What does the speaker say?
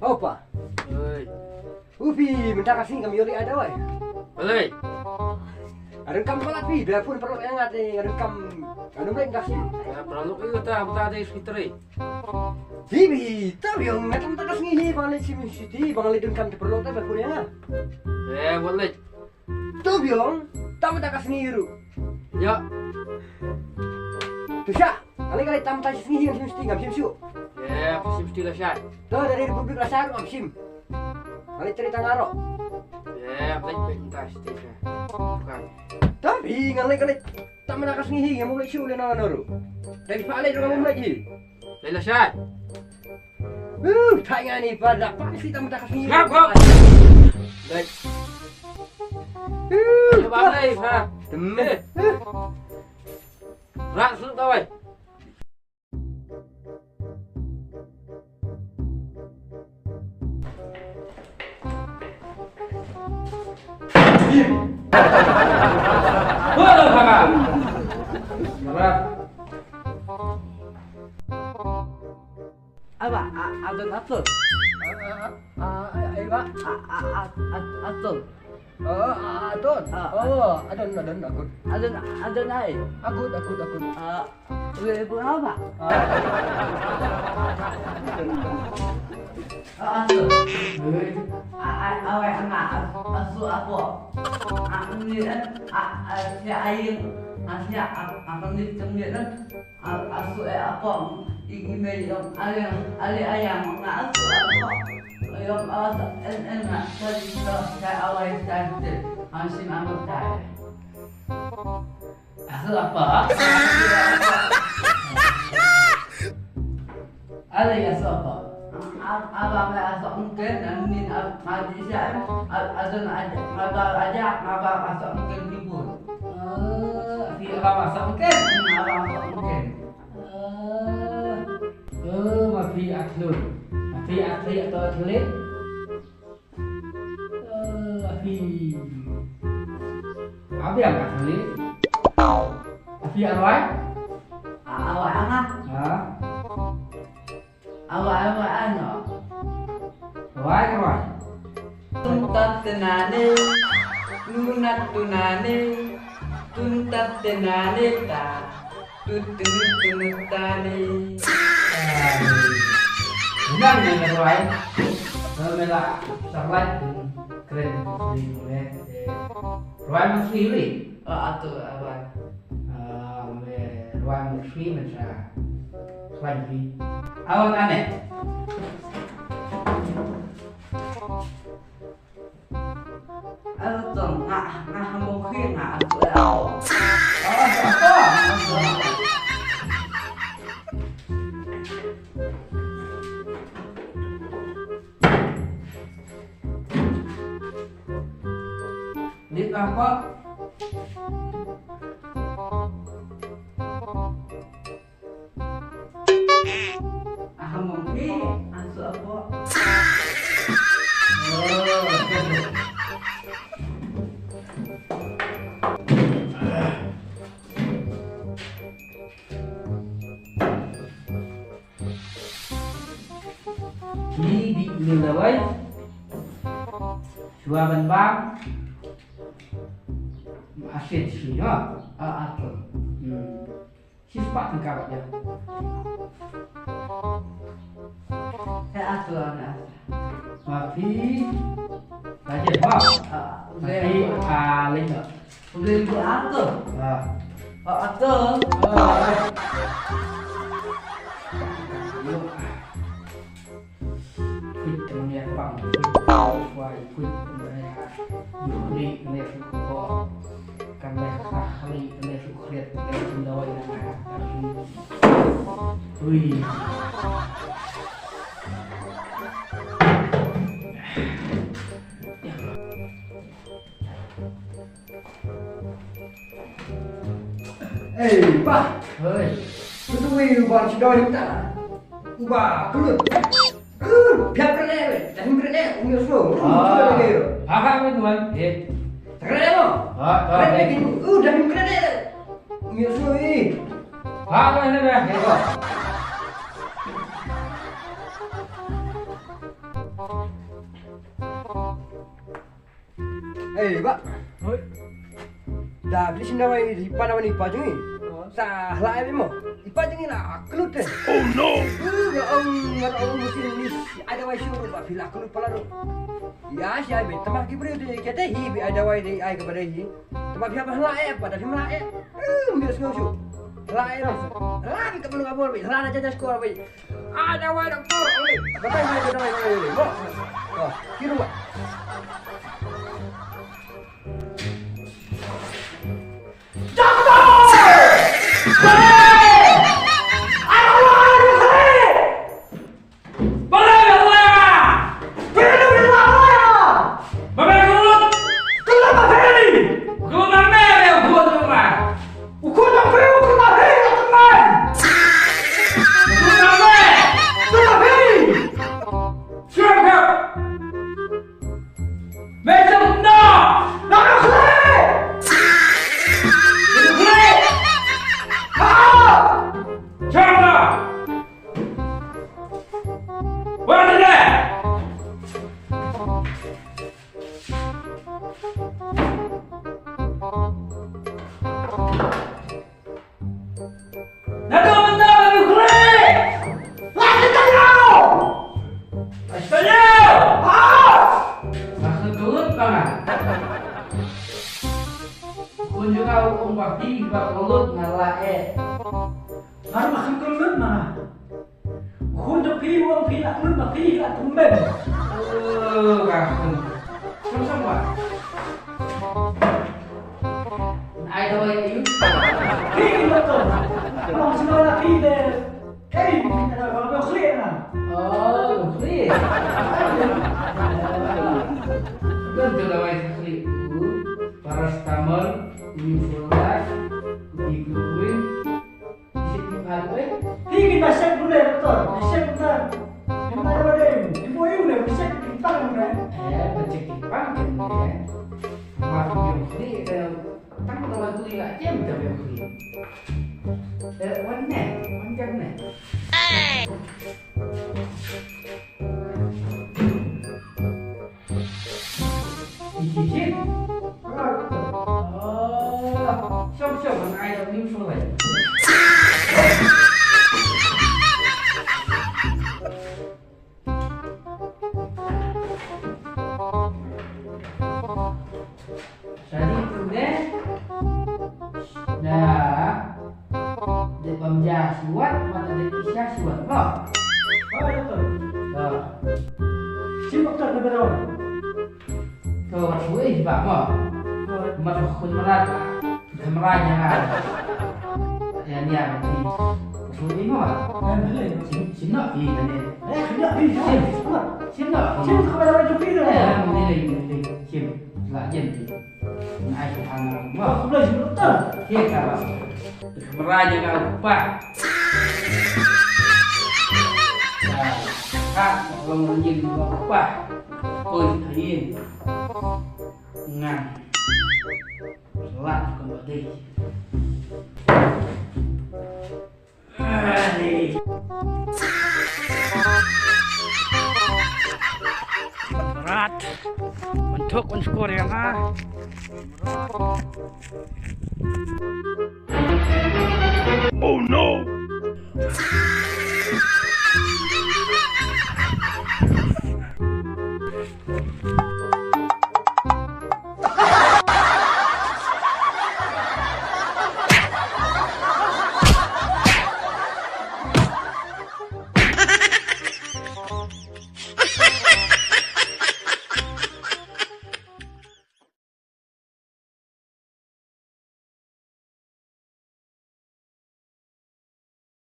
Opa. Ơi. Upi, minta kasih kami yoli ada wai. Ơi. Ada kam balat pi, biarpun perlu yang ada kam anu baik kasih. Ya perlu itu tak ada sekitar. Hibi, tapi yang macam tak kasih ni bangli sim city, bangli dun kam perlu tak biarpun yang. Boleh. Tapi yang tak kasih ni iru. Ya. Tu sya, kali tam tak kasih ni yang sim city ngam sim su. Mesti lah syat. Tu dari Republik Rasar ngam sim. Kali cerita ngaro. Baik entah sih. Bukan. Tapi kali tak kasih ni yang mulai su le na naru. Dari pale juga mulai ji. Lelah syat. Tanya ni pada pasti tak kasih ni. Ngap. Baik. Coba baik, ha. Temen. Rak sudah tahu. Boleh, Kakak. Berat. Apa? Adon atul. Apa? Atul. Adon. Adon akut. Adon ai. Akut. Ibu apa? Atul. Awak anak asu apa? Ini si air. Asia akan dicemir asu apa? Email yang ayam nak asu apa? Yang enak tadi saya awal tadi masih amat dah. Asu apa? Ada yang asu apa? Abang asu mungkin ini maju saya ada abang asu mungkin libur. Abang masak mungkin. Abang asu mungkin. Mafi aklun. Mafi akli atau atlet. Mafi. Apa yang atlet? Mafi arwah? Awak anak. Awak anak. Arwah. Tuntat tenane, lunat tunane, tuntat tenane ta, tunutane. Bukan yang arwah. Mela sarlat keren di mulai. Arwah muslim. Atau awak. Arwah muslim macam. Lagi. Awak aneh. Atau ngah mungkin ngah atau. Dit apa? Mungkin asu apa? Di nilai suaban bang asyik sih ya Atau. sispak engkau ya Atau anak. mafi aja bang mafi aling ya Boleh atau. Atau. quýt trong nhà bằng quay quýt đi nè có căn này khác đi nè sự khuyết nè chúng tôi là ui Pak. ơi Itu buat si doi kita. Ubah, kelut. Biar kena, jangan kena, umur semua. Kakak apa tuan? Kena mo. Kena lagi. Jangan kena. Umur semua ini. Kakak ini dah. Pak. Oi. Dah beli sendawai di pada ni Pak jengi. Salah memang. Ipa jengi lah kelut deh. Oh no. Ngarang musim ni ada wai syuruh Pak bila kelut pala tu. Ya saya bet tamak kibri tu kita hi ada wai dei ai kepada hi. Tamak dia bah lae pada dia lae. Biasa kau syuk. Lae lah. Lae ke belum abor bi. Lae aja skor bi. Ada wai doktor. Betul mai ada wai. Oh, kira Pak. Baru makan kelut mana? Untuk pi uang pi lah kelut pi lah tumben. Kakak. Sama-sama. Ai đâu ấy Pi betul. Kalau semua pi deh. Ada kalau clear nah. Oh, clear. Betul đâu ấy clear. Paracetamol, Unifulas, Ibuprofen. Pi kita set dulu betul. Set betul. Yang mana deh? Ibu udah set kita udah. Becek tipang kan ya. Masuk yang clear tăng đầu tôi lại chém từ việc gì quánh nè quánh chân nè gì chứ xong xong bằng ai đâu miếng phơi Pemja siwat mata detisya siwat kok. Oh betul. Simak tak ada berapa? Tuh suwe juga mau. Masuk kun merat. Kameranya kan. Ya ni apa sih? Suwe mau. Sino pi tadi. Tidak pi. Sino. Sino kamera baju pi tu. Ini. Sim. Lah jen pi. Ai suhan mau. Sudah betul. Iya kalau. Kameranya kan lupa. Nah, kan kalau menjadi lupa, ini ngan, selat kembali. Berat, untuk skor yang Oh no!